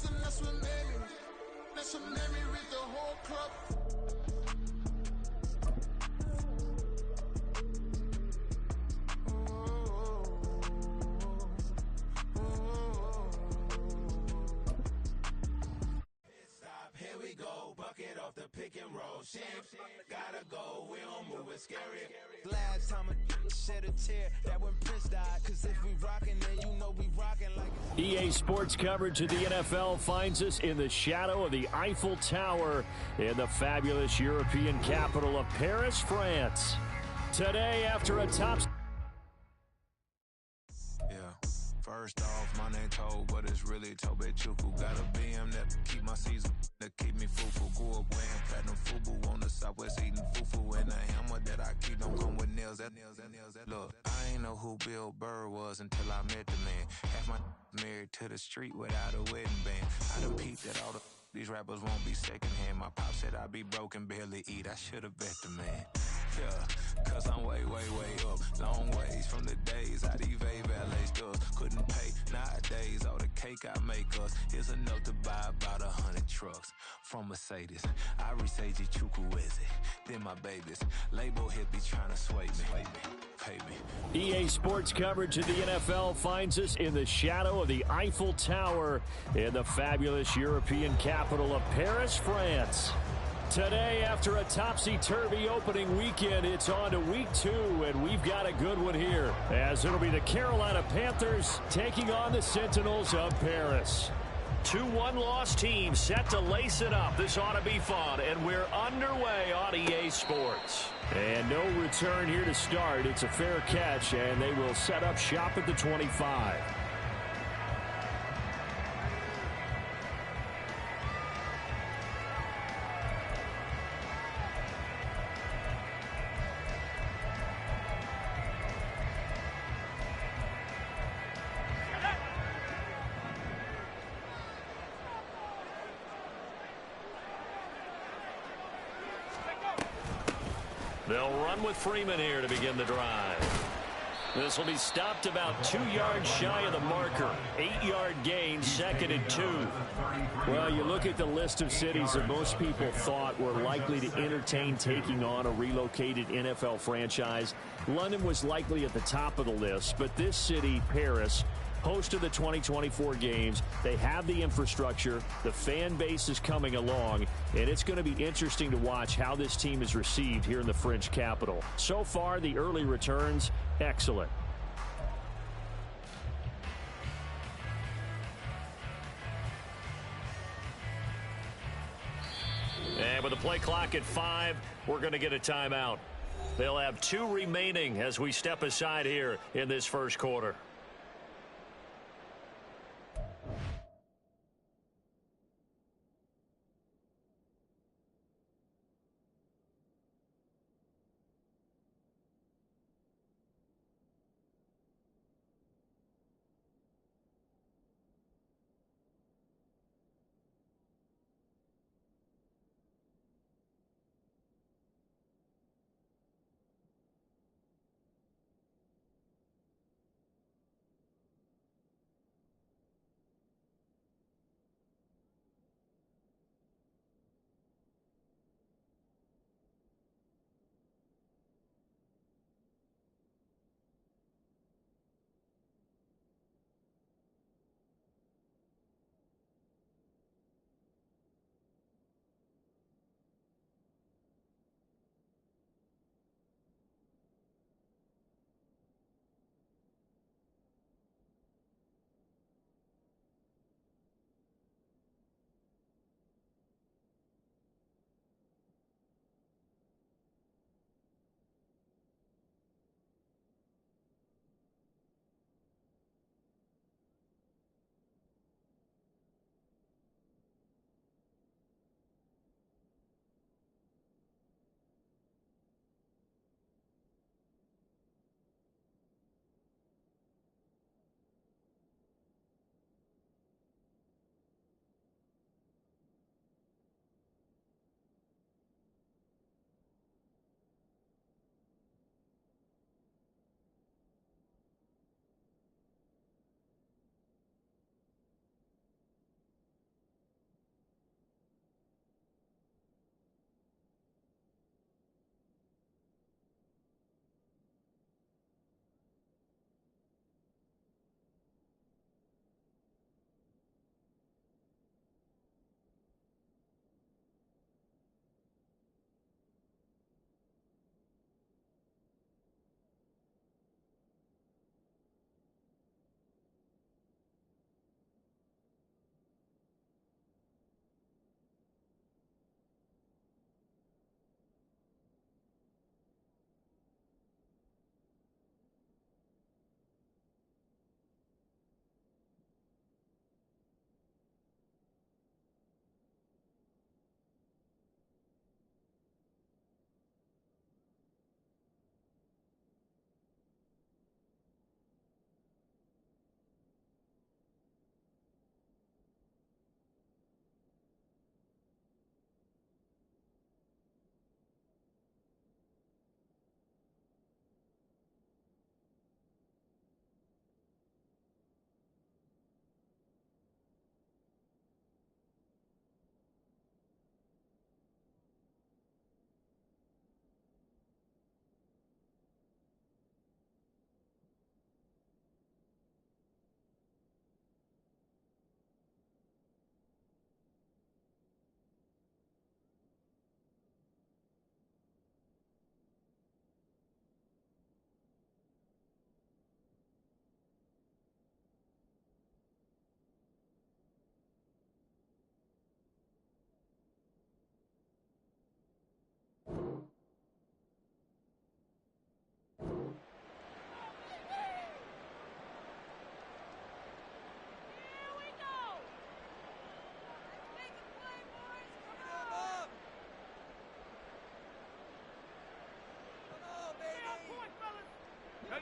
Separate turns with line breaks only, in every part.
That's what made me. That's what made me read the whole club.
Stop, here we go. Bucket off the pick and roll. Shit, gotta go. We don't move it scary.
Last time a shed a tear that when Prince died. Cause if we rockin', then you know we rockin' like
EA Sports coverage of the NFL finds us in the shadow of the Eiffel Tower in the fabulous European capital of Paris, France. Today, after a top...
First off, my name Toe, but it's really Tobe Chuku. Got a BM that keep my season, that keep me fufu. Grew up wearing platinum fubu on the southwest eating fufu. And the hammer that I keep don't come with nails. That. Look, I ain't know who Bill Burr was until I met the man. Half my married to the street without a wedding band. I done peeped that all these rappers won't be secondhand. My pop said I'd be broken, barely eat. I should've bet the man. Yeah, cause I'm way up. Long ways from the days I these valet stores couldn't pay. Nowadays, all the cake I make us is enough to buy about 100 trucks from Mercedes. I resage Chukwueze, then my babies. Label hit be trying to sway me. Pay me.
EA Sports coverage of the NFL finds us in the shadow of the Eiffel Tower in the fabulous European capital of Paris, France. Today, after a topsy-turvy opening weekend, it's on to week 2, and we've got a good one here, as it'll be the Carolina Panthers taking on the Sentinels of Paris. 2 one-loss teams set to lace it up. This ought to be fun, and we're underway on EA Sports. And no return here to start. It's a fair catch, and they will set up shop at the 25. They'll run with Freeman here to begin the drive. This will be stopped about 2 yards shy of the marker. 8-yard gain, 2nd and 2. Well, you look at the list of cities that most people thought were likely to entertain taking on a relocated NFL franchise. London was likely at the top of the list, but this city, Paris, host of the 2024 games. They have the infrastructure. The fan base is coming along, and it's going to be interesting to watch how this team is received here in the French capital. So far, the early returns, excellent. And with the play clock at 5, we're going to get a timeout. They'll have 2 remaining as we step aside here in this first quarter.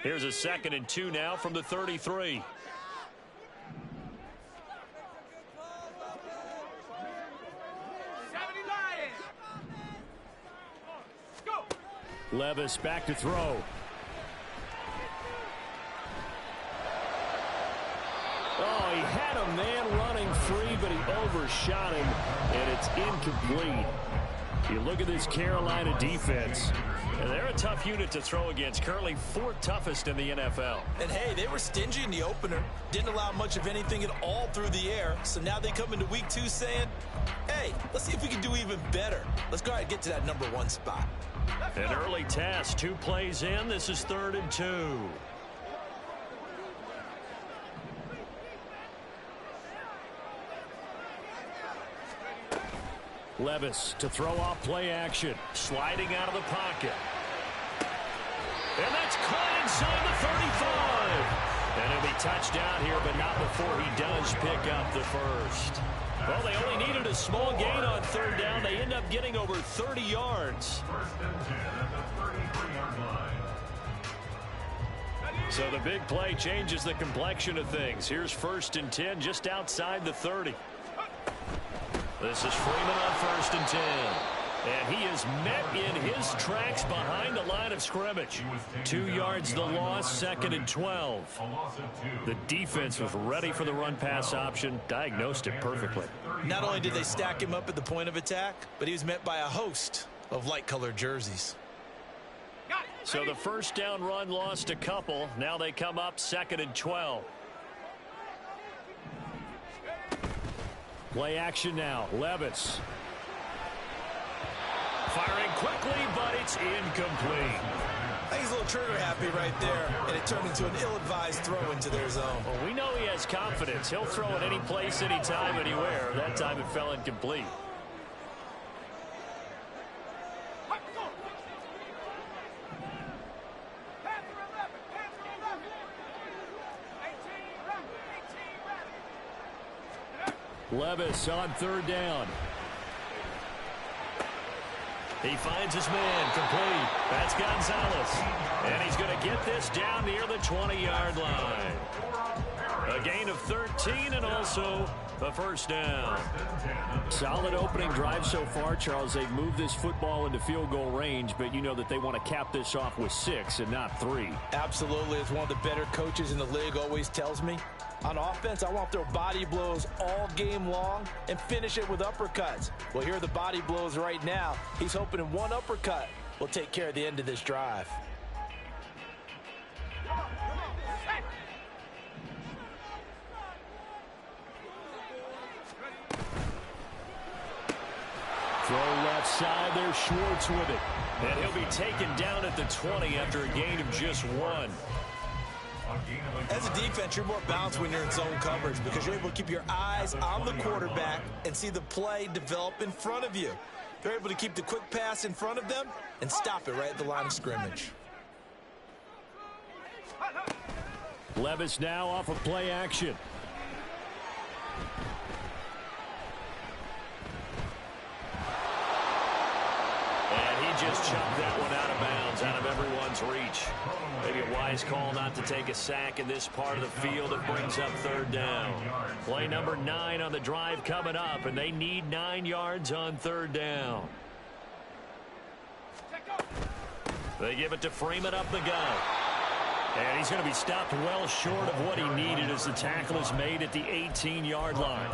Here's a 2nd and 2 now from the 33. Levis back to throw. Oh, he had a man running free, but he overshot him, and it's incomplete. You look at this Carolina defense, and they're a tough unit to throw against, currently 4th toughest in the NFL.
And, hey, they were stingy in the opener, didn't allow much of anything at all through the air, so now they come into week 2 saying, hey, let's see if we can do even better. Let's go ahead and get to that number 1 spot.
An early test, 2 plays in. This is 3rd and 2. Levis to throw off play action. Sliding out of the pocket. And that's caught inside the 35. And he'll be touched down here, but not before he does pick up the first. Well, they only needed a small gain on 3rd down. They end up getting over 30 yards. So the big play changes the complexion of things. Here's 1st and 10 just outside the 30. This is Freeman on 1st and 10. And he is met in his tracks behind the line of scrimmage. 2 yards the loss, 2nd and 12. The defense was ready for the run-pass option, diagnosed it perfectly.
Not only did they stack him up at the point of attack, but he was met by a host of light-colored jerseys.
So the 1st down run lost a couple. Now they come up 2nd and 12. Play action now. Levis. Firing quickly, but it's incomplete.
I think he's a little trigger happy right there, and it turned into an ill-advised throw into their zone.
Well, we know he has confidence. He'll throw it any place, anytime, anywhere. That time it fell incomplete. Levis on 3rd down. He finds his man, complete. That's Gonzalez. And he's going to get this down near the 20-yard line. A gain of 13 and also a 1st down. Solid opening drive so far, Charles. They've moved this football into field goal range, but you know that they want to cap this off with 6 and not 3.
Absolutely. As one of the better coaches in the league always tells me, on offense, I want to throw body blows all game long and finish it with uppercuts. Well, here are the body blows right now. He's hoping in one uppercut will take care of the end of this drive.
Throw left side there, Schwartz with it. And he'll be taken down at the 20 after a gain of just 1.
As a defense, you're more balanced when you're in zone coverage because you're able to keep your eyes on the quarterback and see the play develop in front of you. They're able to keep the quick pass in front of them and stop it right at the line of scrimmage.
Levis now off of play action. And he just chucked that one out of bounds, out of everyone's reach. Maybe a wise call not to take a sack in this part of the field. It brings up 3rd down. Play number 9 on the drive coming up, and they need 9 yards on 3rd down. They give it to Freeman up the gut. And he's going to be stopped well short of what he needed as the tackle is made at the 18-yard line.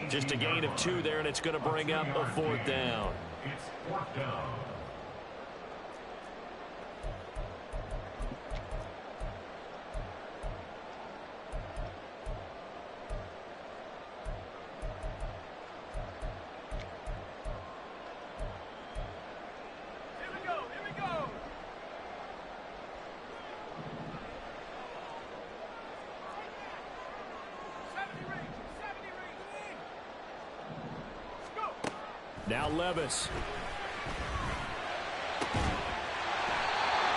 Just a gain of 2 there, and it's going to bring up a 4th down.
It's 4th down.
Now Levis.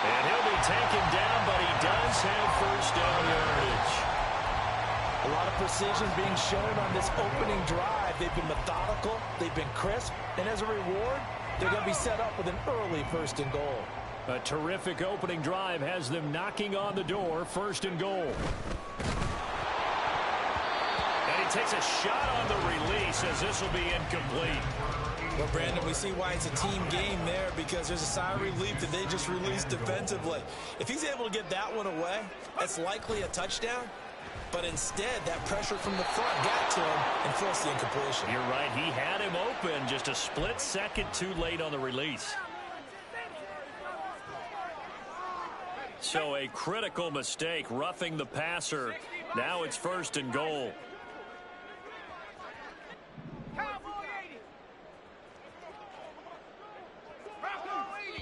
And he'll be taken down, but he does have 1st down yardage.
A lot of precision being shown on this opening drive. They've been methodical, they've been crisp, and as a reward, they're going to be set up with an early 1st and goal.
A terrific opening drive has them knocking on the door. 1st and goal. And he takes a shot on the release as this will be incomplete.
Well, Brandon, we see why it's a team game there, because there's a sigh of relief that they just released defensively. If he's able to get that one away, that's likely a touchdown. But instead, that pressure from the front got to him and forced the incompletion.
You're right. He had him open, just a split second too late on the release. So a critical mistake, roughing the passer. Now it's 1st and goal.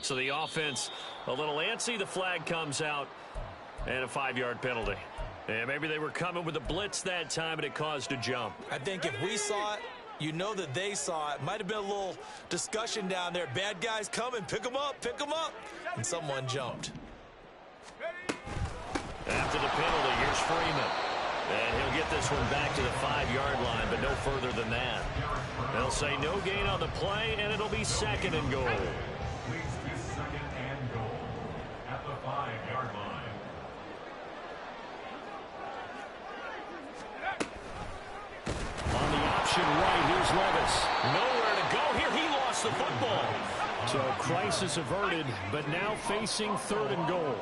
So the offense a little antsy. The flag comes out and a 5-yard penalty. And maybe they were coming with a blitz that time and it caused a jump.
I think if we saw it, you know that they saw it. Might have been a little discussion down there. Bad guys coming. Pick them up. Pick them up. And someone jumped.
After the penalty, here's Freeman. And he'll get this one back to the 5-yard line, but no further than that. They'll say no gain on the play, and it'll be 2nd and goal.
Please be 2nd and goal at the 5-yard line.
On the option right, here's Levis. Nowhere to go here. He lost the football. So crisis averted, but now facing 3rd and goal.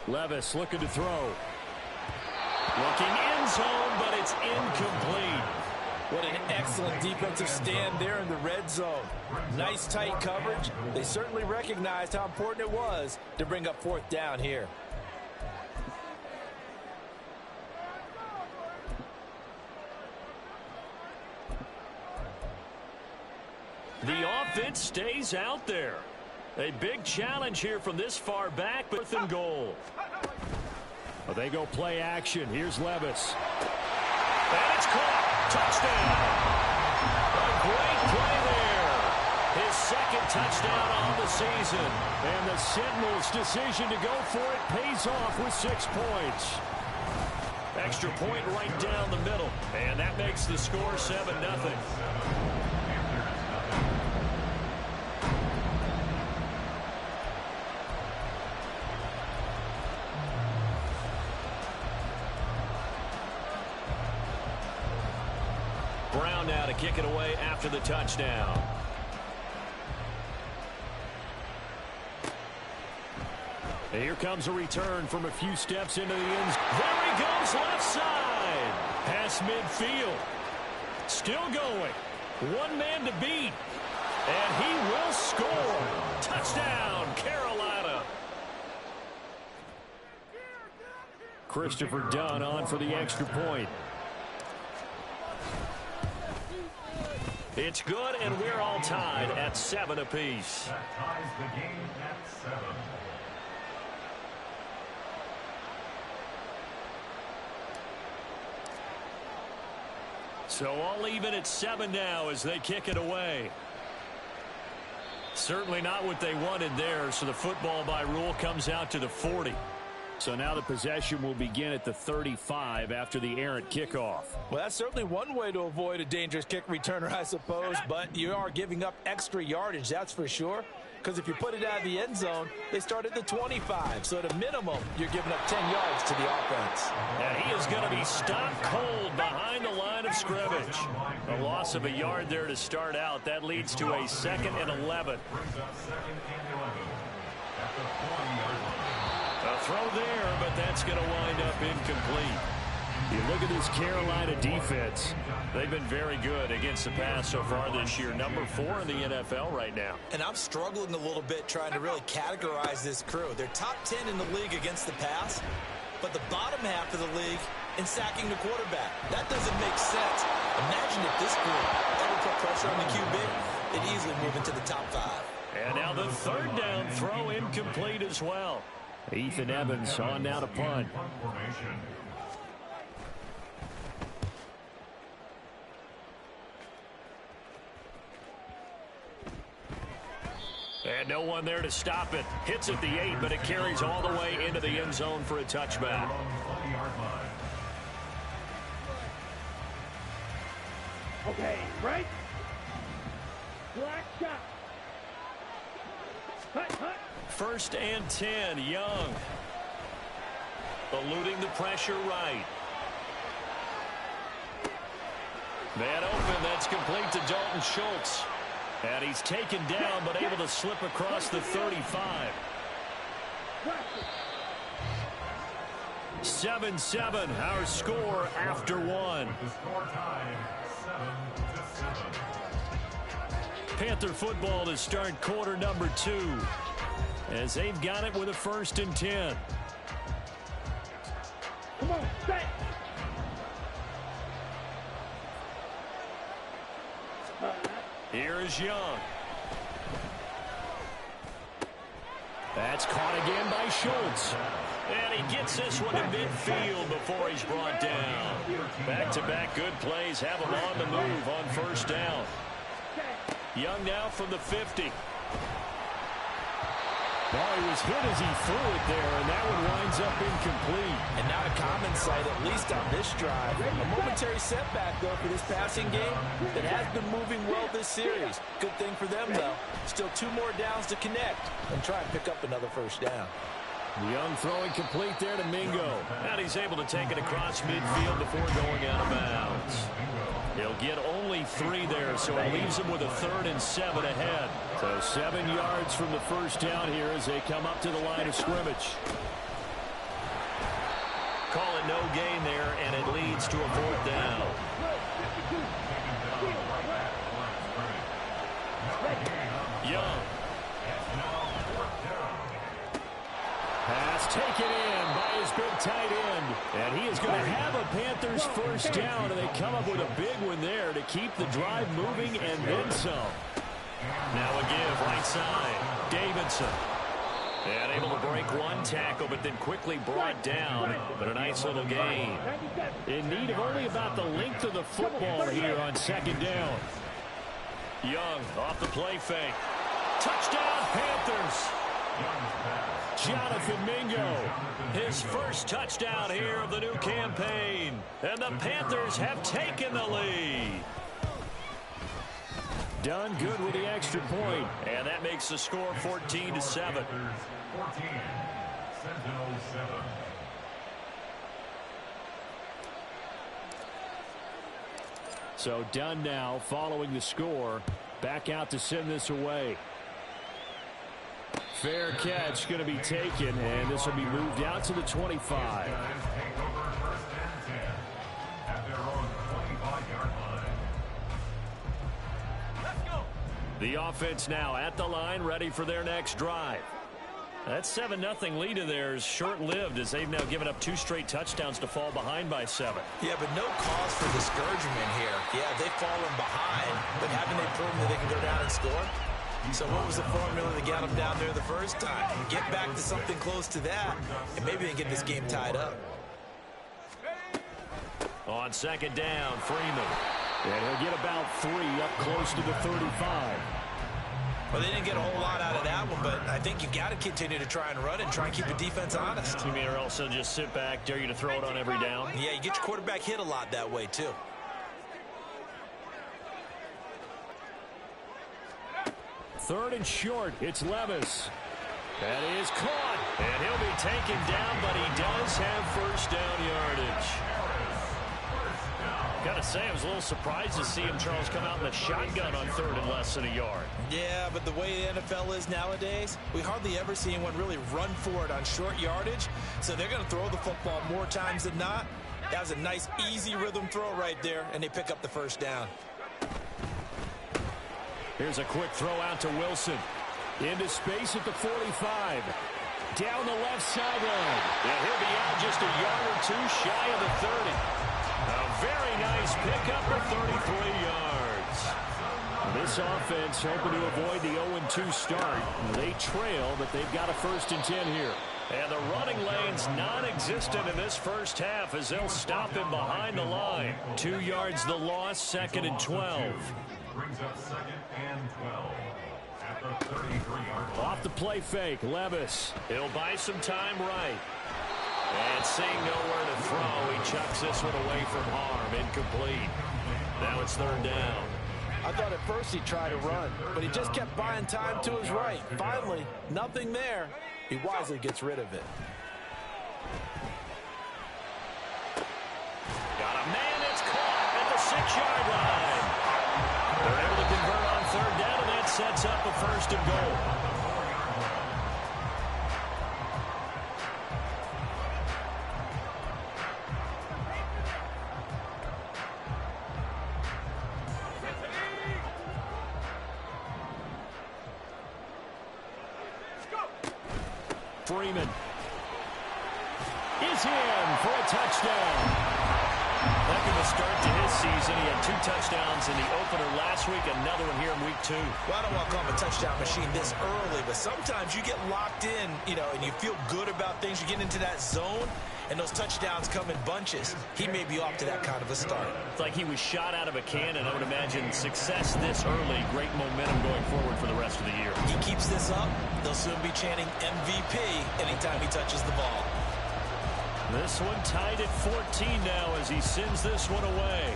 Levis looking to throw. Looking end zone, but it's incomplete.
What an excellent defensive stand there in the red zone. Nice tight coverage. They certainly recognized how important it was to bring up 4th down here.
The offense stays out there. A big challenge here from this far back, but 4th and goal. Well, they go play action. Here's Levis. And it's caught. Touchdown. A great play there. His 2nd touchdown on the season. And the Sentinels' decision to go for it pays off with 6 points. Extra point right down the middle. And that makes the score 7-0. Brown now to kick it away after the touchdown. And here comes a return from a few steps into the end zone. There he goes, left side. Pass midfield. Still going. One man to beat. And he will score. Touchdown, Carolina. Christopher Dunn on for the extra point. It's good, and we're all tied at 7 apiece.
That ties the game at 7.
So all even at 7 now as they kick it away. Certainly not what they wanted there, so the football by rule comes out to the 40. So now the possession will begin at the 35 after the errant kickoff.
Well, that's certainly one way to avoid a dangerous kick returner, I suppose, but you are giving up extra yardage, that's for sure. Because if you put it out of the end zone, they start at the 25. So at a minimum, you're giving up 10 yards to the offense.
And he is going to be stopped cold behind the line of scrimmage. A loss of a yard there to start out. That leads to a 2nd and 11. A throw there, but that's going to wind up incomplete. You look at this Carolina defense. They've been very good against the pass so far this year. Number 4 in the NFL right now.
And I'm struggling a little bit trying to really categorize this crew. They're top 10 in the league against the pass, but the bottom half of the league in sacking the quarterback. That doesn't make sense. Imagine if this group ever put pressure on the QB, they'd easily move into the top 5.
And now the 3rd down throw incomplete as well. Ethan Evans on now to punt. And no one there to stop it. Hits at the 8, but it carries all the way into the end zone for a touchback.
Okay, right? Black shot.
1st and 10. Young. Eluding the pressure right. Man open. That's complete to Dalton Schultz. And he's taken down, but able to slip across the 35. 7-7, our score after one.
The score tied 7-7.
Panther football to start quarter number 2. As they've got it with a 1st and 10.
Come on, set.
Here is Young. That's caught again by Schultz. And he gets this one to midfield before he's brought down. Back-to-back good plays have him on the move on 1st down. Young now from the 50. Well, he was hit as he threw it there, and that one winds up incomplete.
And not a common sight, at least on this drive. A momentary setback, though, for this passing game that has been moving well this series. Good thing for them, though. Still 2 more downs to connect and try and pick up another 1st down.
Young throwing complete there to Mingo. And he's able to take it across midfield before going out of bounds. He'll get only 3 there, so it leaves him with a 3rd and 7 ahead. So 7 yards from the 1st down here as they come up to the line of scrimmage. Call it no gain there, and it leads to a 4th down. Young. Pass taken in by his big tight end. And he is going to have a Panthers 1st down, and they come up with a big one there to keep the drive moving and then some. Now a give right side. Davidson. And able to break one tackle, but then quickly brought down. But a nice little gain. In need of only about the length of the football here on 2nd down. Young off the play fake. Touchdown, Panthers. Jonathan Mingo, his 1st touchdown here of the new campaign. And the Panthers have taken the lead. Done good with the extra point. And that makes the score 14-7.
14, Sentinels 7.
So Dunn now following the score. Back out to send this away. Fair catch going to be taken, and this will be moved out to the 25.
Take over 1st and 10 at their own 25-yard line.
Let's go. The offense now at the line, ready for their next drive. That 7-0 lead of theirs short-lived as they've now given up 2 straight touchdowns to fall behind by 7.
Yeah, but no cause for discouragement here. Yeah, they've fallen behind, but haven't they proven that they can go down and score? So what was the formula that got them down there the first time? Get back to something close to that, and maybe they get this game tied up.
On 2nd down, Freeman. And he'll get about 3 up close to the 35.
Well, they didn't get a whole lot out of that one, but I think you got to continue to try and run and try and keep the defense honest.
You mean or else they'll just sit back, dare you to throw it on every down?
Yeah, you get your quarterback hit a lot that way, too.
Third and short, it's Levis. That is caught, and he'll be taken down, but he does have 1st down yardage. Gotta say, I was a little surprised to see him, Charles, come out in the shotgun on 3rd and less than a yard.
Yeah, but the way the NFL is nowadays, we hardly ever see anyone really run for it on short yardage, so they're going to throw the football more times than not. That was a nice, easy rhythm throw right there, and they pick up the 1st down.
Here's a quick throw out to Wilson. Into space at the 45. Down the left sideline. And he'll be out just a yard or 2 shy of the 30. A very nice pickup for 33 yards. This offense hoping to avoid the 0-2 start. They trail, but they've got a 1st and 10 here. And the running lane's non-existent in this first half as they'll stop him behind the line. 2 yards the loss, 2nd and 12.
Brings up 2nd and 12 at the 33-yard line.
Off the play fake, Levis. He'll buy some time right. And seeing nowhere to throw, he chucks this one away from harm. Incomplete. Now it's 3rd down.
I I thought at first he'd try to run, but he just kept buying time to his right. Finally, nothing there. He wisely gets rid of it.
Got a man, it's caught at the 6-yard line. They're able to convert on 3rd down, and that sets up a 1st and goal. Freeman is in for a touchdown. That could be a start to his season. He had 2 touchdowns in the opener last week, another one here in week 2.
Well, I don't want to call him a touchdown machine this early, but sometimes you get locked in, and you feel good about things. You get into that zone, and those touchdowns come in bunches. He may be off to that kind of a start.
It's like he was shot out of a cannon. I would imagine success this early, great momentum going forward for the rest of the year.
He keeps this up, they'll soon be chanting MVP anytime he touches the ball.
This one tied at 14 now as he sends this one away.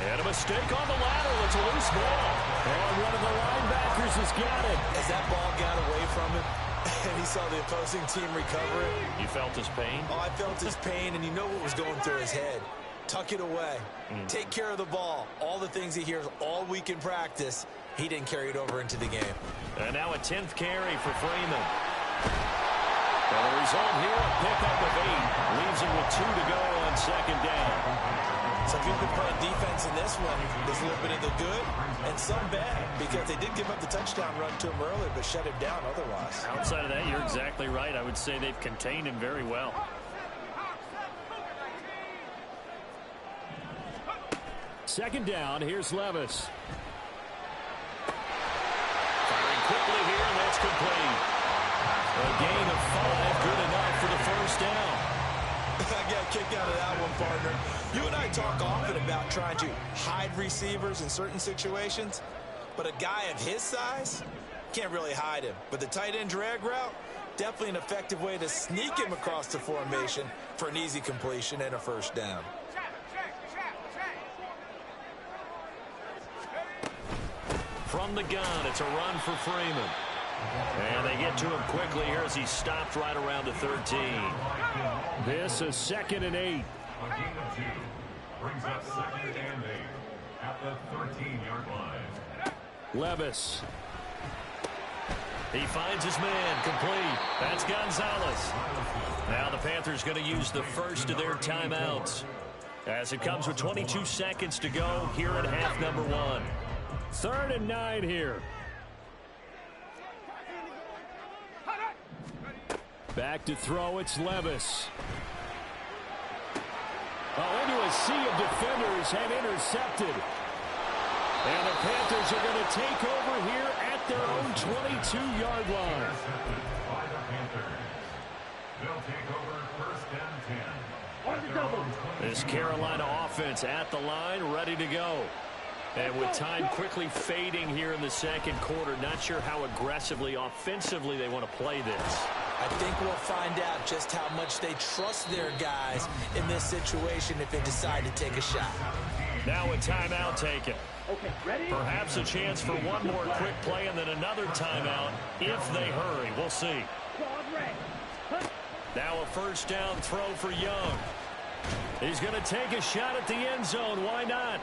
And a mistake on the lateral. It's a loose ball. And one of the linebackers has got it.
As that ball got away from him, and he saw the opposing team recover it.
You felt his pain?
Oh, I felt his pain, and you know what was going through his head. Tuck it away. Take care of the ball. All the things he hears all week in practice, he didn't carry it over into the game.
And now a 10th carry for Freeman. And the result here, a pickup of 8. Leaves him with 2 to go on 2nd down.
So if you've been playing defense in this one, there's a little bit of the good and some bad, because they did give up the touchdown run to him earlier, but shut him down otherwise.
Outside of that, you're exactly right. I would say they've contained him very well. Second down, here's Levis. Firing quickly here, and that's complete. A gain of 5, good enough for the 1st down.
I got a kick out of that one, partner. You and I talk often about trying to hide receivers in certain situations, but a guy of his size can't really hide him. But the tight end drag route, definitely an effective way to sneak him across the formation for an easy completion and a 1st down.
From the gun, it's a run for Freeman. And they get to him quickly here as he stopped right around the 13. This is 2nd and 8.
A gain of 2 brings up 2nd and 8 at the 13-yard line.
Levis. He finds his man, complete. That's Gonzalez. Now the Panthers going to use the first of their timeouts as it comes with 22 seconds to go here at half number 1. 3rd and 9 here. Back to throw, it's Levis. Into a sea of defenders and intercepted. And the Panthers are going to take over here at their own 22-yard line.
By the Panthers. They'll take over 1st and 10.
This Carolina offense at the line, ready to go. And with time quickly fading here in the 2nd quarter, not sure how aggressively, offensively they want to play this.
I think we'll find out just how much they trust their guys in this situation if they decide to take a shot.
Now a timeout taken. Perhaps a chance for one more quick play and then another timeout if they hurry. We'll see. Now a 1st down throw for Young. He's going to take a shot at the end zone. Why not?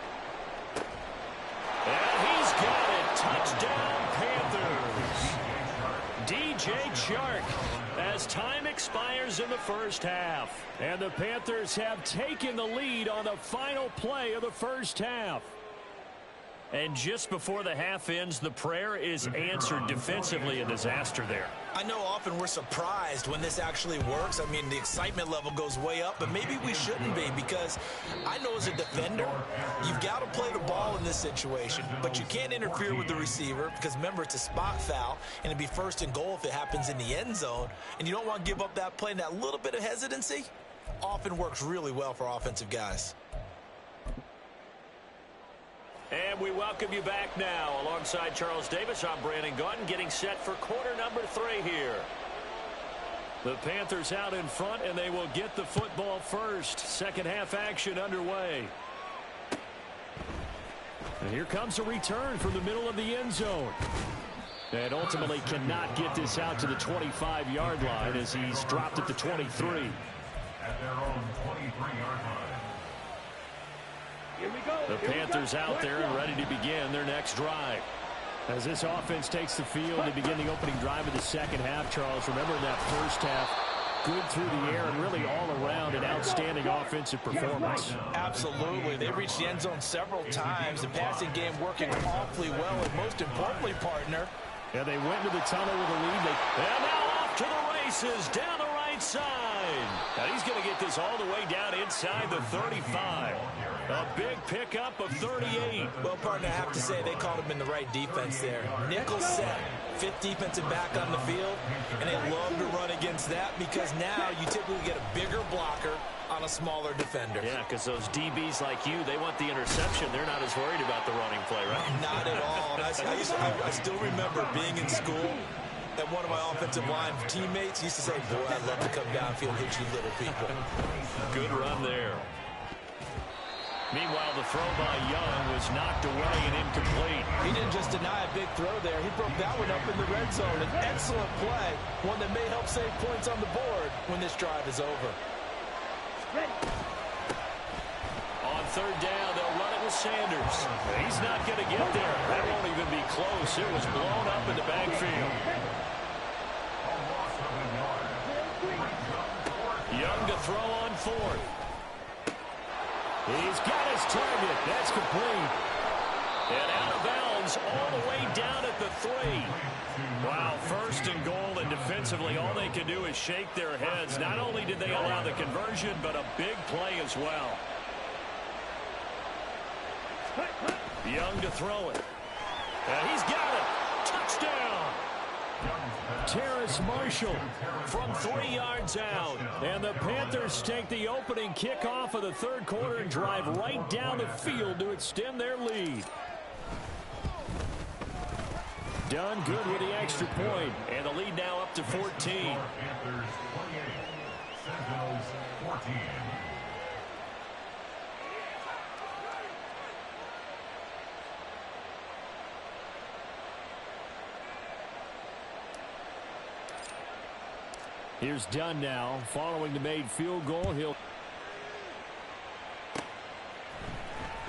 And he's got it. Touchdown, Panthers. DJ Chark as time expires in the 1st half. And the Panthers have taken the lead on the final play of the 1st half. And just before the half ends, the prayer is answered defensively. A disaster there.
I know often we're surprised when this actually works. I mean, the excitement level goes way up, but maybe we shouldn't be, because I know as a defender, you've got to play the ball in this situation, but you can't interfere with the receiver because, remember, it's a spot foul, and it'd be 1st and goal if it happens in the end zone, and you don't want to give up that play, and that little bit of hesitancy often works really well for offensive guys.
And we welcome you back now. Alongside Charles Davis, I'm Brandon Gaudin, getting set for quarter number 3 here. The Panthers out in front, and they will get the football first. 2nd half action underway. And here comes a return from the middle of the end zone. And ultimately cannot get this out to the 25-yard line as he's dropped at the 23.
At their own 23-yard line.
The Panthers out there and ready to begin their next drive. As this offense takes the field to begin the opening drive of the second half, Charles, remember in that first half, good through the air and really all around an outstanding offensive performance.
Absolutely. They reached the end zone several times. The passing game working awfully well, and most importantly, partner.
Yeah, they went to the tunnel with a lead. And now off to the races down the right side. Now he's going to get this all the way down inside the 35. A big pickup of 38.
Well, partner, I have to say they called him in the right defense there. Nickel set, fifth defensive back on the field, and they love to run against that because now you typically get a bigger blocker on a smaller defender.
Yeah, because those DBs like you, they want the interception. They're not as worried about the running play, right?
Not at all. And I still remember being in school, and one of my offensive line teammates used to say, boy, I'd love to come downfield and hit you little people.
Good run there. Meanwhile, the throw by Young was knocked away and incomplete.
He didn't just deny a big throw there. He broke that one up in the red zone. An excellent play, one that may help save points on the board when this drive is over.
On third down, they'll run it with Sanders. He's not going to get there. That won't even be close. It was blown up in the backfield. Young to throw on fourth. He's got his target. That's complete. And out of bounds all the way down at the 3. Wow, first and goal, and defensively all they can do is shake their heads. Not only did they allow the conversion, but a big play as well. Young to throw it. And he's got it. Touchdown. Terrace Marshall from 3 yards out. And the Panthers take the opening kickoff of the third quarter and drive right down the field to extend their lead. Done good with the extra point, and the lead now up to 14.
Panthers 28, Sentinels 14.
Here's Dunn now, following the made field goal.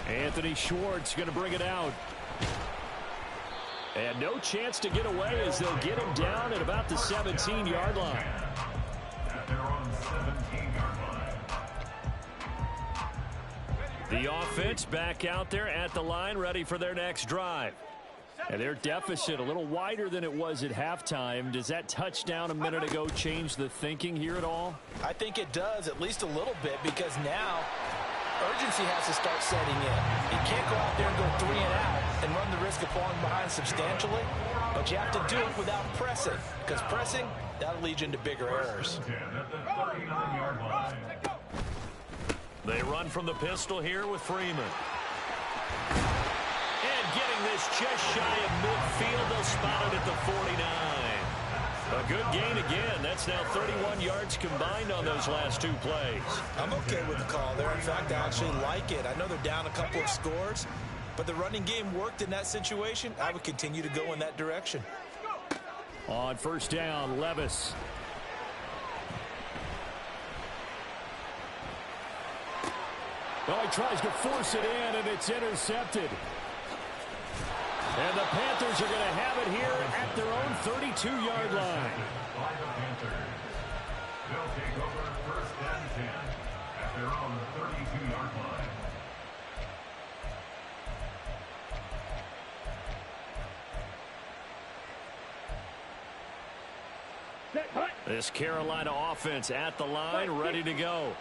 Anthony Schwartz going to bring it out. And no chance to get away as they'll get him down at about the 17-yard line.
At their own 17-yard line.
The offense back out there at the line, ready for their next drive. And their deficit a little wider than it was at halftime. Does that touchdown a minute ago change the thinking here at all?
I think it does, at least a little bit, because now urgency has to start setting in. You can't go out there and go 3 and out and run the risk of falling behind substantially, but you have to do it without pressing, because pressing, that'll lead you into bigger errors.
At the 39-yard line.
They run from the pistol here with Freeman. And getting this just shy of midfield, they'll spot it at the 49. A good gain again. That's now 31 yards combined on those last 2 plays.
I'm okay with the call there. In fact, I actually like it. I know they're down a couple of scores, but the running game worked in that situation. I would continue to go in that direction.
On first down, Levis. Well, he tries to force it in, and it's intercepted. And the Panthers are going to have it here at their own 32-yard line.
By the Panthers. They'll take over first and 10 at their own 32-yard line.
This Carolina offense at the line, ready to go.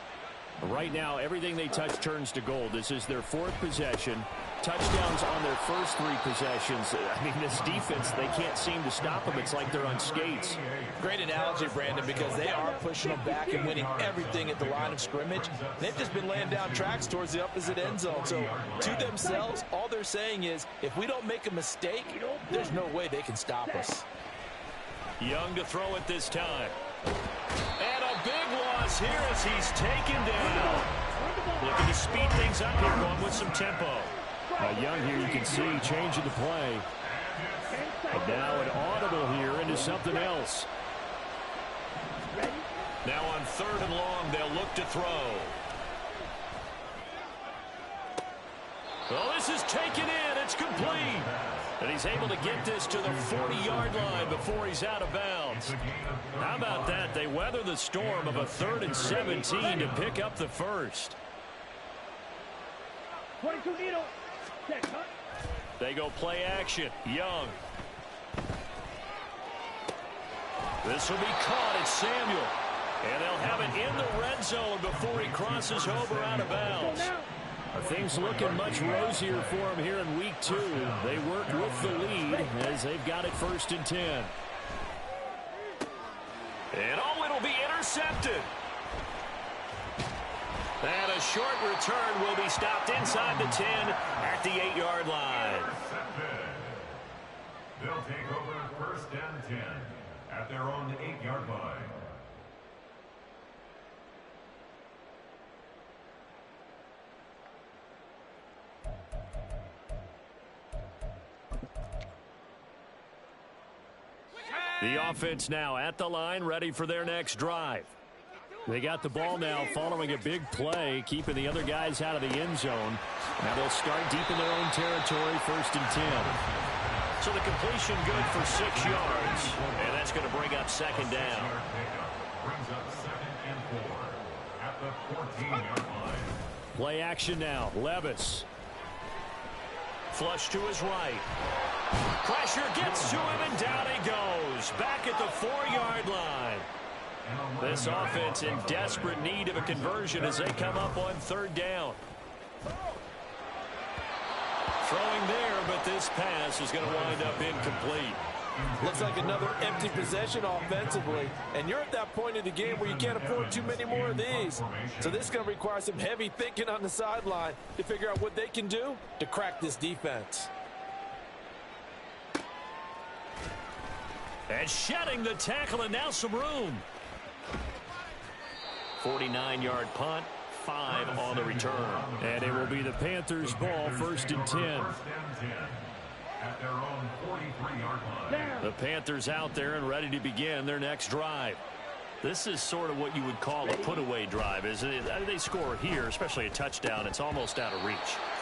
Right now, everything they touch turns to gold. This is their 4th possession. Touchdowns on their first 3 possessions. I mean, this defense, they can't seem to stop them. It's like they're on skates.
Great analogy, Brandon, because they are pushing them back and winning everything at the line of scrimmage. They've just been laying down tracks towards the opposite end zone. So, to themselves, all they're saying is, if we don't make a mistake, there's no way they can stop us.
Young to throw it this time. And a big loss here as he's taken down. Looking to speed things up here, going with some tempo. Young here, you can see, changing the play. And now an audible here into something else.
Now on 3rd and long, they'll look to throw.
Well, this is taken in. It's complete. And he's able to get this to the 40-yard line before he's out of bounds. How about that? They weather the storm of a 3rd and 17 to pick up the first.
22 needle.
They go play action. Young. This will be caught. It's Samuel. And they'll have it in the red zone before he crosses over out of bounds. Things looking much rosier for him here in week 2. They work with the lead as they've got it 1st and 10.
And oh, it'll be intercepted.
And a short return will be stopped inside the 10 at the 8-yard line.
They'll take over 1st and 10 at their own 8-yard line.
The offense now at the line, ready for their next drive. They got the ball now following a big play, keeping the other guys out of the end zone. Now they'll start deep in their own territory, 1st and 10.
So the completion good for 6 yards. And that's going to bring up 2nd down.
Brings up 2nd and 4 at the 14-yard line.
Play action now. Levis.
Flush to his right. Pressure gets to him, and down he goes. Back at the 4-yard line. This offense in desperate need of a conversion as they come up on 3rd down. Throwing there, but this pass is going to wind up incomplete.
Looks like another empty possession offensively. And you're at that point in the game where you can't afford too many more of these. So this is going to require some heavy thinking on the sideline to figure out what they can do to crack this defense.
And shedding the tackle, and now some room.
49-yard punt, 5 on the return.
And it will be the Panthers' ball, 1st and 10.
At their own 43-yard line.
The Panthers out there and ready to begin their next drive. This is sort of what you would call a put-away drive, isn't it? They score here, especially a touchdown. It's almost out of reach.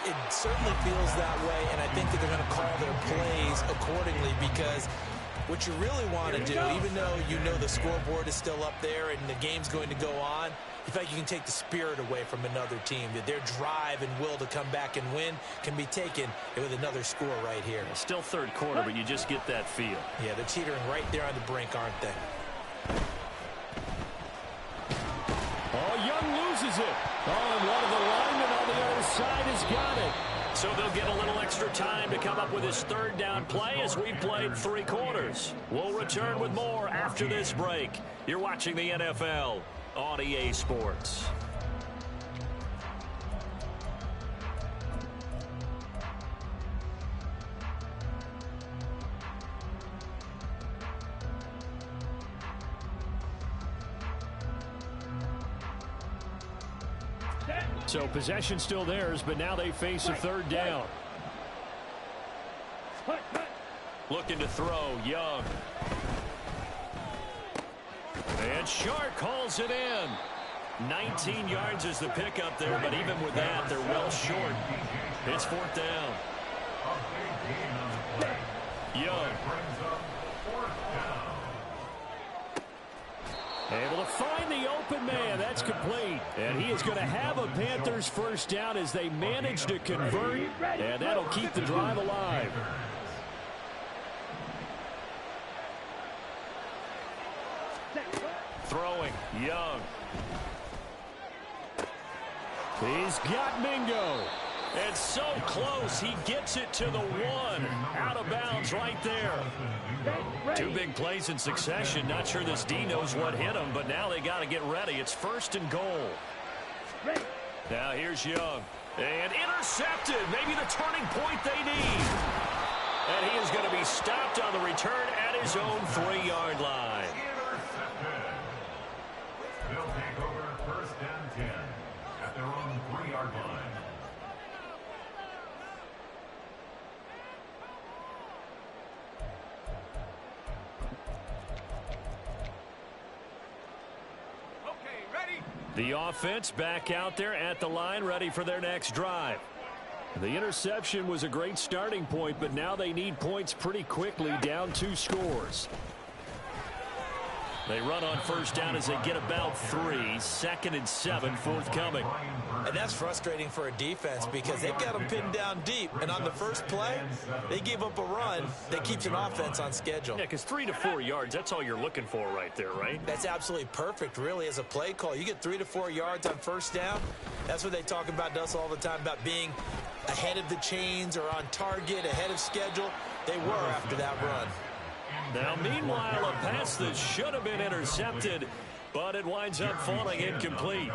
It certainly feels that way, and I think that they're going to call their plays accordingly because what you really want to do, even though you know the scoreboard is still up there and the game's going to go on, you feel like you can take the spirit away from another team, that their drive and will to come back and win can be taken with another score right here.
Still 3rd quarter, but you just get that feel.
Yeah, they're teetering right there on the brink, aren't they?
Oh, Young loses it. Oh, and one of the linemen on the other side has got it.
So they'll get a little extra time to come up with his 3rd down play as we've played 3 quarters. We'll return with more after this break. You're watching the NFL on EA Sports.
So possession still theirs, but now they face a 3rd down.
Looking to throw, Young.
And Shark calls it in. 19 yards is the pickup there, but even with that, they're well short. It's 4th down. Young. Able to find the open man. That's complete. And he is going to have a Panthers 1st down as they manage to convert. And that'll keep the drive alive. Throwing, Young. He's got Mingo. It's so close. He gets it to the 1. Out of bounds right there. 2 big plays in succession. Not sure this D knows what hit him, but now they got to get ready. It's 1st and goal. Now here's Young. And intercepted. Maybe the turning point they need. And he is going to be stopped on the return at his own 3-yard line.
They'll take over 1st and 10 at their own 3-yard line.
The offense back out there at the line, ready for their next drive. The interception was a great starting point, but now they need points pretty quickly, down 2 scores. They run on first down as they get about 3. 2nd and 7 forthcoming.
And that's frustrating for a defense because they've got them pinned down deep. And on the first play, they give up a run that keeps an offense on schedule.
Yeah, because 3 to 4 yards, that's all you're looking for right there, right?
That's absolutely perfect, really, as a play call. You get 3 to 4 yards on first down. That's what they talk about to us all the time, about being ahead of the chains or on target, ahead of schedule. They were after that run.
Now, meanwhile, a pass that should have been intercepted, but it winds up falling incomplete.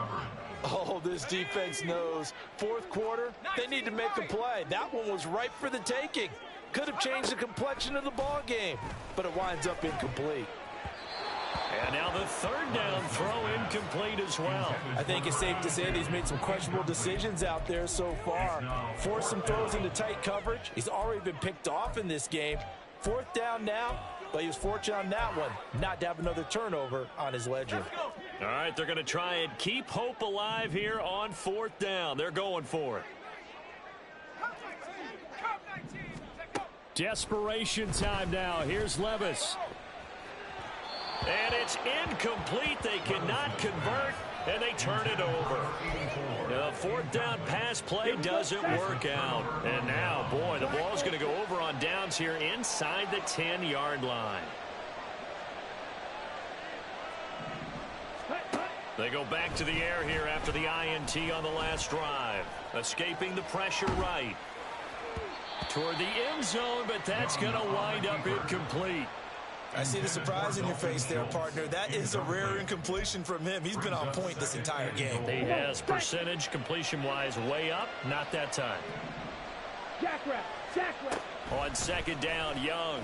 Oh, this defense knows. 4th quarter, they need to make a play. That one was ripe for the taking. Could have changed the complexion of the ball game, but it winds up incomplete.
And now the 3rd down throw incomplete as well.
I think it's safe to say that he's made some questionable decisions out there so far. Forced some throws into tight coverage. He's already been picked off in this game. 4th down now, but he was fortunate on that one not to have another turnover on his ledger.
All right, they're going to try and keep hope alive here on 4th down. They're going for it. Desperation time now. Here's Levis. And it's incomplete. They cannot convert, and they turn it over. The 4th down pass play doesn't work out. And now, boy, the ball's going to go over on downs here inside the 10-yard line. They go back to the air here after the INT on the last drive. Escaping the pressure right. Toward the end zone, but that's going to wind up incomplete.
I see the surprise in your face there, partner. That is a rare incompletion from him. He's been on point this entire game.
He has percentage completion-wise way up. Not that time. On 2nd down, Young.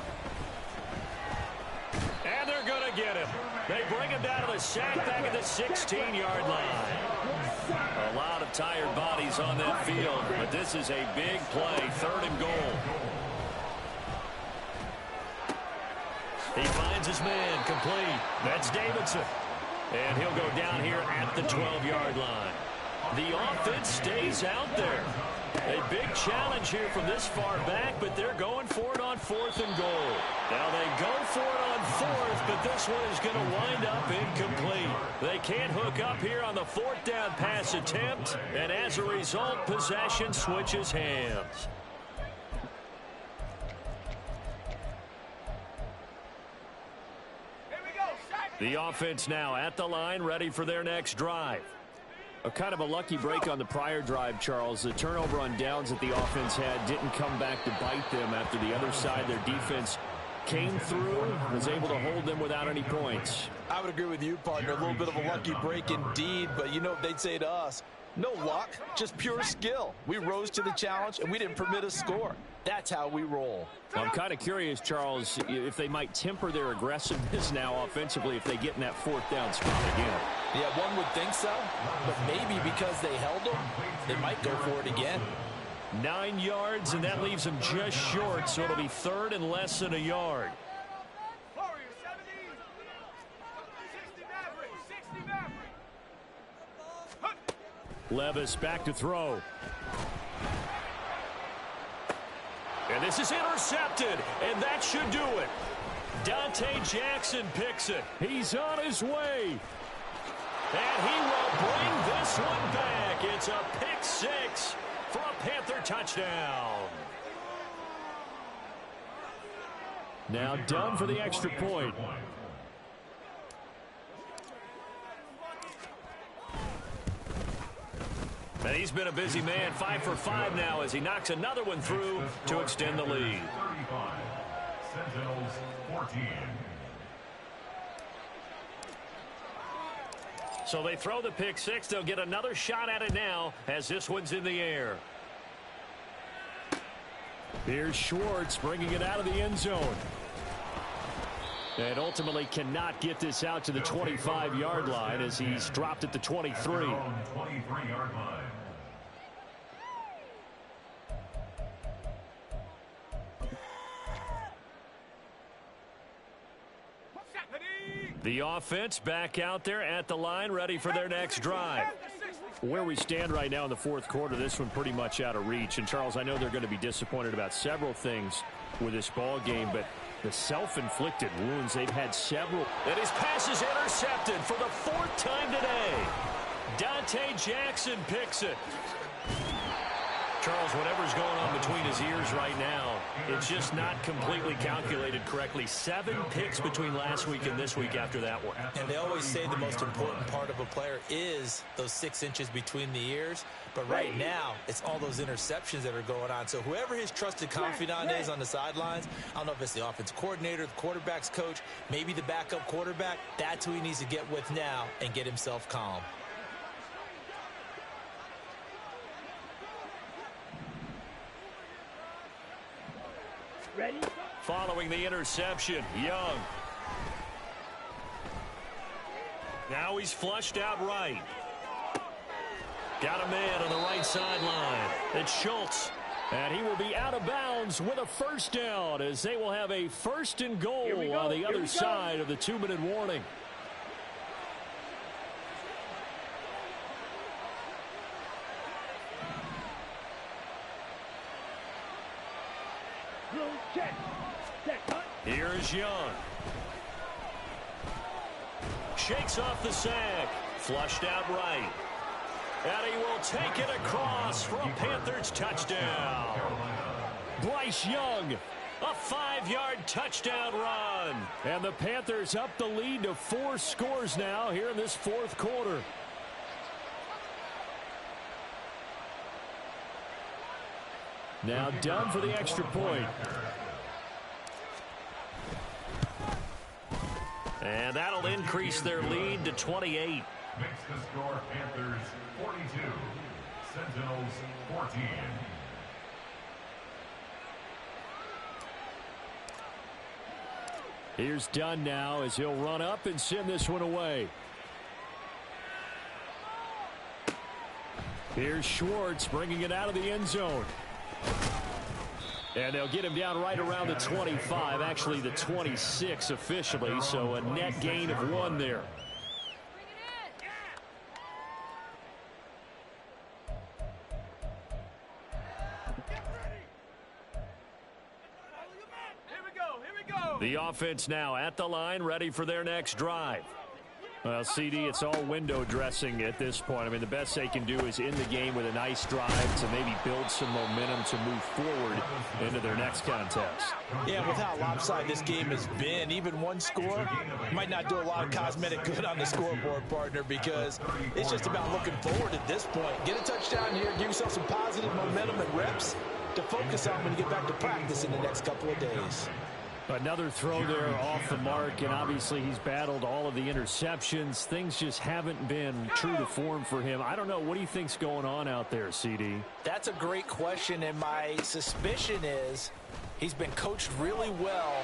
And they're going to get him. They bring him down to the sack back at the 16-yard line. A lot of tired bodies on that field, but this is a big play. 3rd and goal. He finds his man complete. That's Davidson. And he'll go down here at the 12-yard line. The offense stays out there. A big challenge here from this far back, but they're going for it on 4th and goal. Now they go for it on 4th, but this one is going to wind up incomplete. They can't hook up here on the 4th down pass attempt, and as a result, possession switches hands. The offense now at the line, ready for their next drive. A kind of a lucky break on the prior drive, Charles. The turnover on downs that the offense had didn't come back to bite them after the other side. Their defense came through, was able to hold them without any points.
I would agree with you, partner. A little bit of a lucky break indeed, but you know what they'd say to us? No luck, just pure skill. We rose to the challenge, and we didn't permit a score. That's how we roll.
I'm kind of curious, Charles, if they might temper their aggressiveness now offensively if they get in that 4th down spot again.
Yeah, one would think so, but maybe because they held them, they might go for it again.
9 yards, and that leaves them just short, so it'll be 3rd and less than a yard. Levis back to throw. And this is intercepted, and that should do it. Dante Jackson picks it. He's on his way. And he will bring this one back. It's a pick 6 for a Panther touchdown. Now done for the extra point. And he's been a busy man, 5 for 5 now as he knocks another one through to extend the lead.
35. Sentinels 14.
So they throw the pick 6. They'll get another shot at it now as this one's in the air. Here's Schwartz bringing it out of the end zone. And ultimately cannot get this out to the 25-yard line as he's dropped at the 23.
23-yard line.
The offense back out there at the line, ready for their next drive. Where we stand right now in the fourth quarter, this one pretty much out of reach. And, Charles, I know they're going to be disappointed about several things with this ball game, but the self-inflicted wounds, they've had several.
And his pass is intercepted for the fourth time today. Dante Jackson picks it.
Charles, whatever's going on between his ears right now, it's just not completely calculated correctly. 7 picks between last week and this week after that one.
And they always say the most important part of a player is those 6 inches between the ears. But right now, it's all those interceptions that are going on. So whoever his trusted confidant is on the sidelines, I don't know if it's the offensive coordinator, the quarterback's coach, maybe the backup quarterback, that's who he needs to get with now and get himself calm.
Ready?
Following the interception, Young. Now he's flushed out right. Got a man on the right sideline. It's Schultz. And he will be out of bounds with a first down as they will have a first and goal on the other side of the 2-minute warning. Here's Young. Shakes off the sack. Flushed out right. And he will take it across for a Panthers touchdown. Bryce Young, a 5-yard touchdown run. And the Panthers up the lead to 4 scores now here in this fourth quarter. Now done for the extra point. And that'll increase their lead to 28.
Makes the score Panthers 42, Sentinels 14.
Here's Dunn now as he'll run up and send this one away. Here's Schwartz bringing it out of the end zone. And they'll get him down right around the 25, actually the 26 officially, so a net gain of 1 there. The offense now at the line, ready for their next drive. Well, CD, it's all window dressing at this point. I mean, the best they can do is in the game with a nice drive to maybe build some momentum to move forward into their next contest.
Yeah, with how lopsided this game has been, even one score might not do a lot of cosmetic good on the scoreboard, partner, because it's just about looking forward at this point. Get a touchdown here, give yourself some positive momentum and reps to focus on when you get back to practice in the next couple of days.
Another throw there off the mark, and obviously he's battled all of the interceptions. Things just haven't been true to form for him. I don't know. What do you think's going on out there, CD?
That's a great question, and my suspicion is he's been coached really well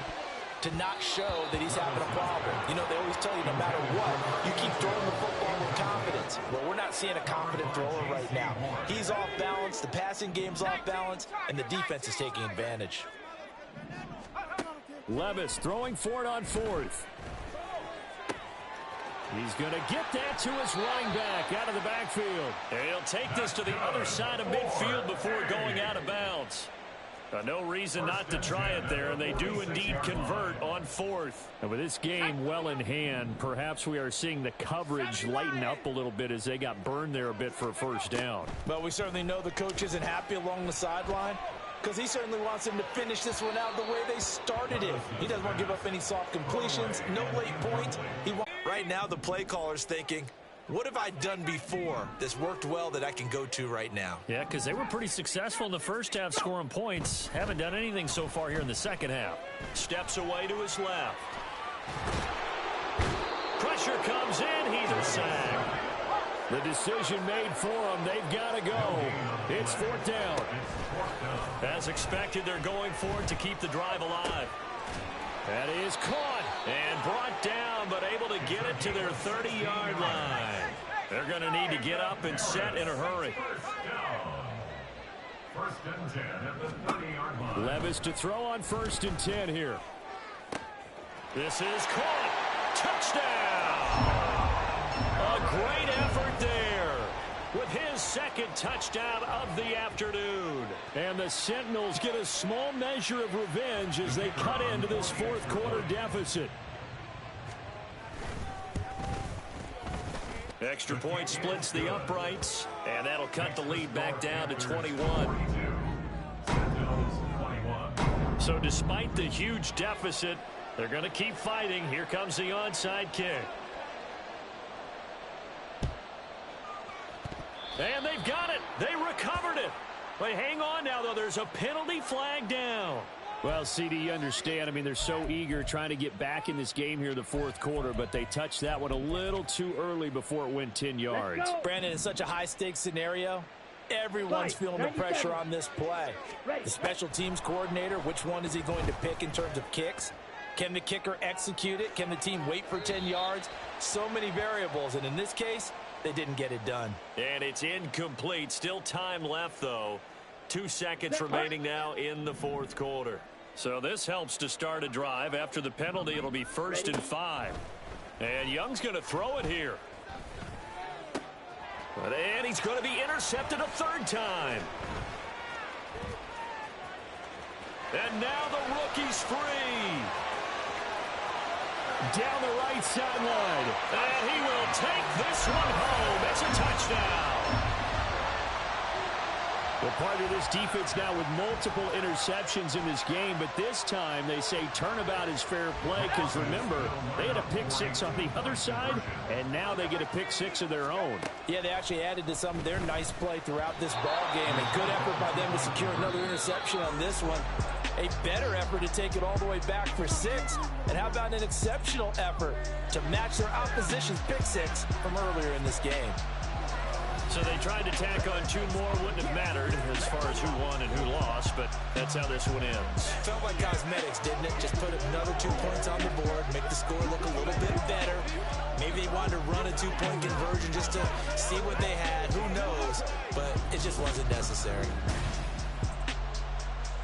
to not show that he's having a problem. You know, they always tell you no matter what, you keep throwing the football with confidence. Well, we're not seeing a confident thrower right now. He's off balance, the passing game's off balance, and the defense is taking advantage.
Levis throwing for it on 4th. He's going to get that to his running back out of the backfield. And he'll take this to the other side of midfield before going out of bounds. No reason not to try it there, and they do indeed convert on 4th. And with this game well in hand, perhaps we are seeing the coverage lighten up a little bit as they got burned there a bit for a first down.
Well, we certainly know the coach isn't happy along the sideline, because he certainly wants them to finish this one out the way they started it. He doesn't want to give up any soft completions, no late points. Right now, the play caller's thinking, what have I done before that's worked well that I can go to right now?
Yeah, because they were pretty successful in the first half scoring points. Haven't done anything so far here in the second half. Steps away to his left. Pressure comes in. He's a sack. The decision made for them. They've got to go. It's 4th down. As expected, they're going for it to keep the drive alive. That is caught and brought down, but able to get it to their 30-yard line. They're going to need to get up and set in a hurry.
First and 10 at the 30-yard line.
Levis to throw on 1st and 10 here. This is caught. Touchdown! A great effort there with his second touchdown of the afternoon. And the Sentinels get a small measure of revenge as they cut into this fourth quarter deficit. Extra point splits the uprights, and that'll cut the lead back down to 21. So despite the huge deficit, they're going to keep fighting. Here comes the onside kick. And they've got it. They recovered it. But hang on now, though. There's a penalty flag down.
Well, CD, you understand. I mean, they're so eager trying to get back in this game here in the fourth quarter, but they touched that one a little too early before it went 10 yards.
Brandon, in such a high-stakes scenario, everyone's feeling the pressure on this play. The special teams coordinator, which one is he going to pick in terms of kicks? Can the kicker execute it? Can the team wait for 10 yards? So many variables, and in this case, they didn't get it done.
And it's incomplete. Still time left, though. 2 seconds remaining now in the fourth quarter. So this helps to start a drive. After the penalty, it'll be 1st and 5. And Young's going to throw it here. And he's going to be intercepted a third time. And now the rookie's free. Down the right sideline. And he will take this one home. It's a touchdown.
Well, part of this defense now with multiple interceptions in this game, but this time they say turnabout is fair play because, remember, they had a pick six on the other side, and now they get a pick six of their own.
Yeah, they actually added to some of their nice play throughout this ball game. A good effort by them to secure another interception on this one. A better effort to take it all the way back for 6. And how about an exceptional effort to match their opposition's pick six from earlier in this game?
So they tried to tack on 2 more. Wouldn't have mattered as far as who won and who lost, but that's how this one ends.
Felt like cosmetics, didn't it? Just put another 2 points on the board, make the score look a little bit better. Maybe they wanted to run a 2-point conversion just to see what they had. Who knows? But it just wasn't necessary.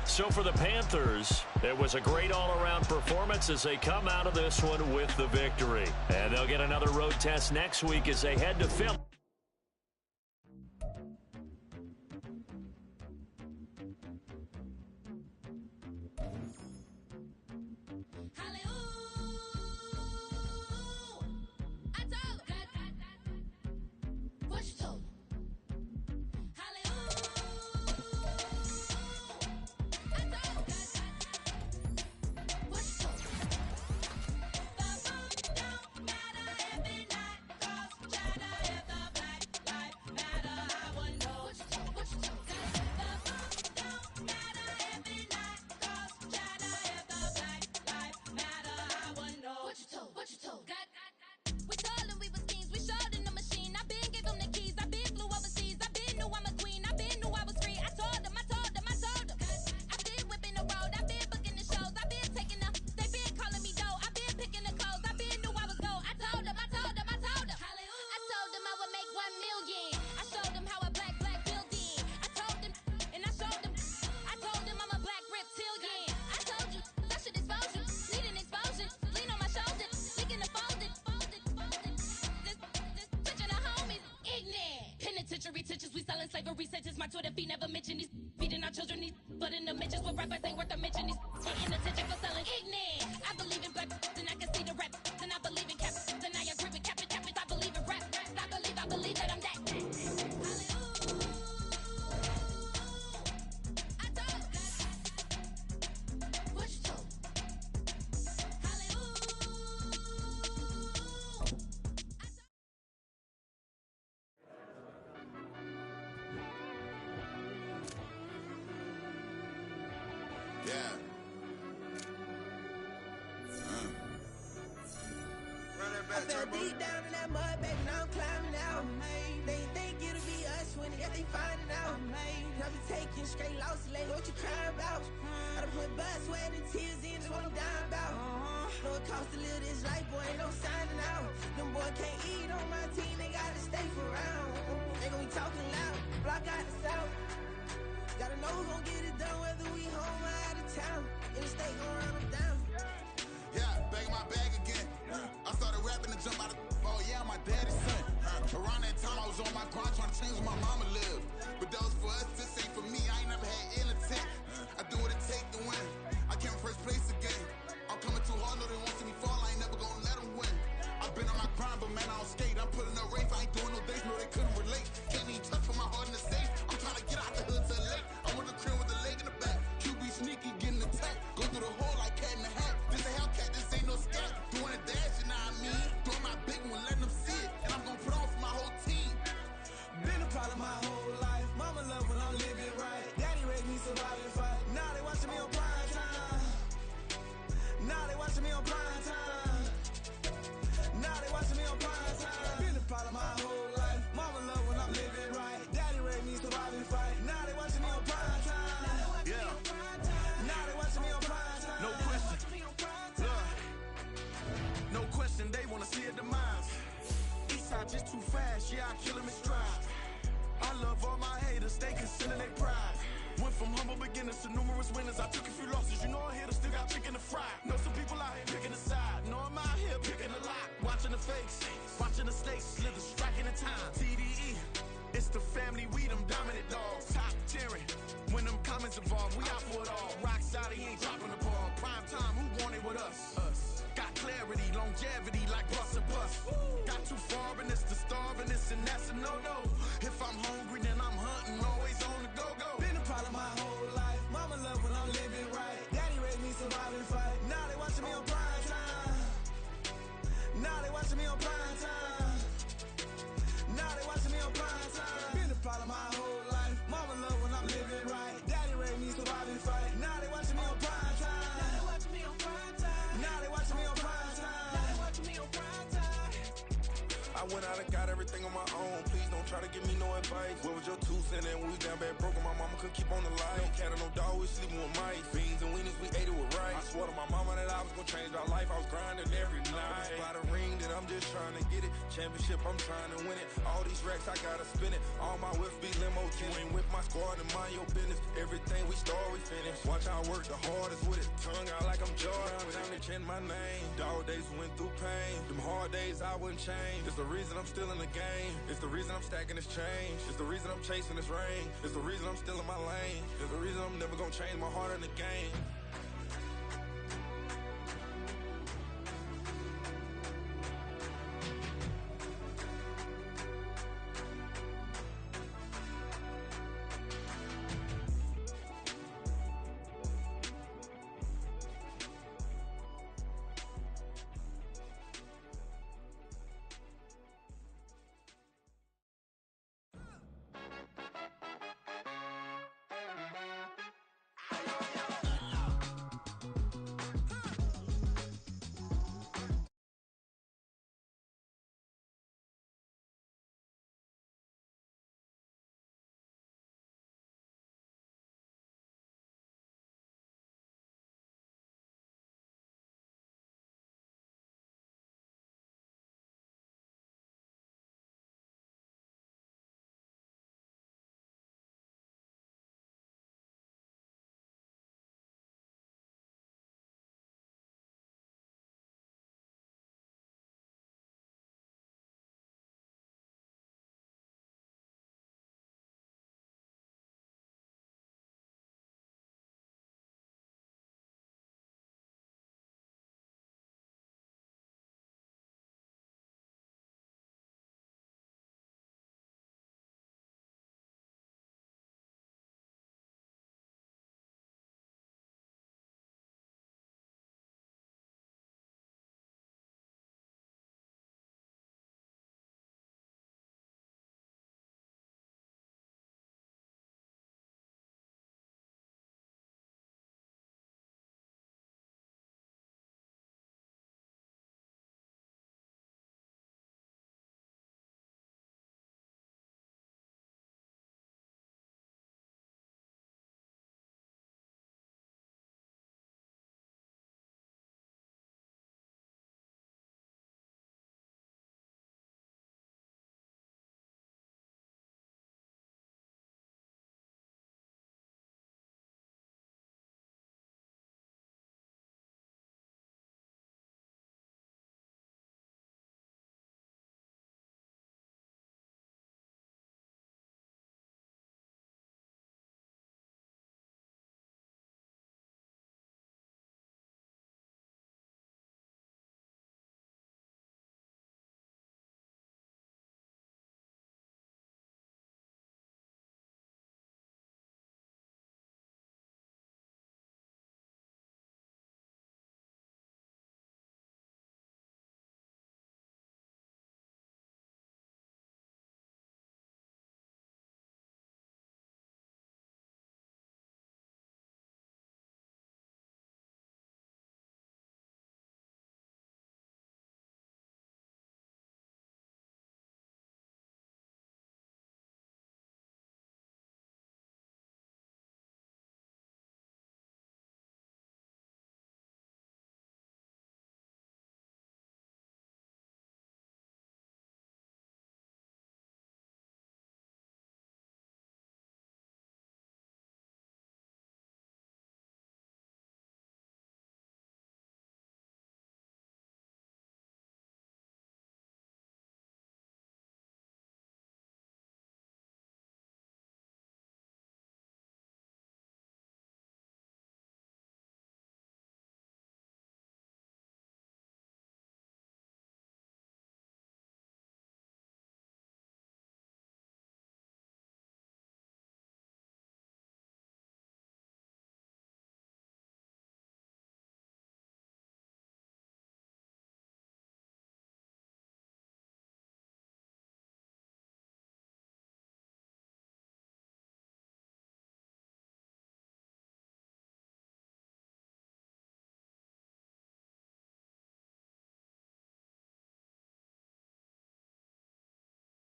So for the Panthers, it was a great all-around performance as they come out of this one with the victory. And they'll get another road test next week as they head to Philly.
We selling slavery sentences. My Twitter feed never mention these feeding our children. These but in the mentions with rappers ain't worth a mention. These getting attention for selling ignorant. I believe in black and I can see the rap. And I believe in cap. And I agree with cap. I believe in rap. I believe that I'm that.
I fell deep down in that mud, baby, now I'm climbing out. They think it'll be us when they find it out. I be taking straight losses, like what you crying about? I done put blood, sweat, and tears in, that's what I'm dying about. Know it costs to live this life, boy, ain't no signing out. Them boy can't eat on my team, they gotta stay for round. They gon' be talking loud, block out the south. Gotta know who's gon' get it done, whether we home or out of town. In the state, gon' run them down.
Yeah, bang my bag again. I saw my grind trying to change where my mama live. But that was for us, this ain't for me. I ain't never had ill intent. I do what it take to win. I came first place again. I'm coming too hard, no they won't see me fall. I ain't never gonna let them win. I've been on my grind, but man, I don't skate. I'm putting up race, I ain't doing no days, no they couldn't relate. Can't even touch for my heart in the safe. I'm trying to get out the hood to the lake. I'm with the crib with the leg in the back. QB sneaky, getting attacked. Go through the hole like cat in the hat. This a Hellcat, this ain't no scat. Doing a dash, you know what I mean? Doing my big one, letting them see it. And I'm gonna put on for my whole team.
Been a problem my whole life. Mama love when I'm living right. Daddy raised me survive and fight. Now they watching me on prime time. Now they watching me on prime time. Now they watching me on prime time. Been a problem my whole life. Mama love when I'm living right. Daddy raised me survive and fight. Now they watching me on prime time.
Yeah.
Now they watching me on prime time.
No question. Look. No question, they wanna see a demise. Eastside just too fast, yeah, I kill him in stride. I love all my haters, they consider they pride. Went from humble beginners to numerous winners. I took a few losses, you know I hit still got chicken to fry. Know some people out here picking a side. Know I'm out here picking a lot. Watching the fakes, watching the snakes slither, striking the time. TDE, it's the family, we them dominant dogs. Top tiering, when them comments involved, we out for it all. Rock solid, he ain't dropping the ball. Prime time, who want it with us? Got clarity, longevity, like bust and bust. Got too far and it's the starving, and that's a no-no. If I'm hungry, then I'm hunting, always on the go-go.
Been a problem my whole life. Mama love when I'm living right. Daddy raised me survive and fight. Now they watching me on prime time. Now they watching me on prime time. Now they watching me on prime time. Been a problem my whole life. Mama love when I'm living right. Daddy raised me survive and fight. Now they watching me on prime time. Now they watching me on prime time. Now they watching me on prime time. Now they watching me on prime time.
I went out and got everything on my own. Please don't try to give me no advice. What was your 2 cents? And when we down bad broken, my mama couldn't keep on the line. No cat or no dog, we sleeping with mice. Beans and weenies, we ate it with rice. I swore to my mama that I was gonna change our life. I was grinding every night. By the ring that I'm just trying to get it. Championship, I'm trying to win it. All these racks, I gotta spin it. All my whips be limo. You ain't with my squad and mind your business. Everything we start, we finish. Watch I work the hardest with it. Tongue out like I'm Jordan. Time to change my name. Dog days went through pain. Them hard days I wouldn't change. It's the reason I'm still in the game. It's the reason I'm stacking this change. It's the reason I'm chasing this rain. It's the reason I'm still in my lane. It's the reason I'm never gonna change my heart in the game.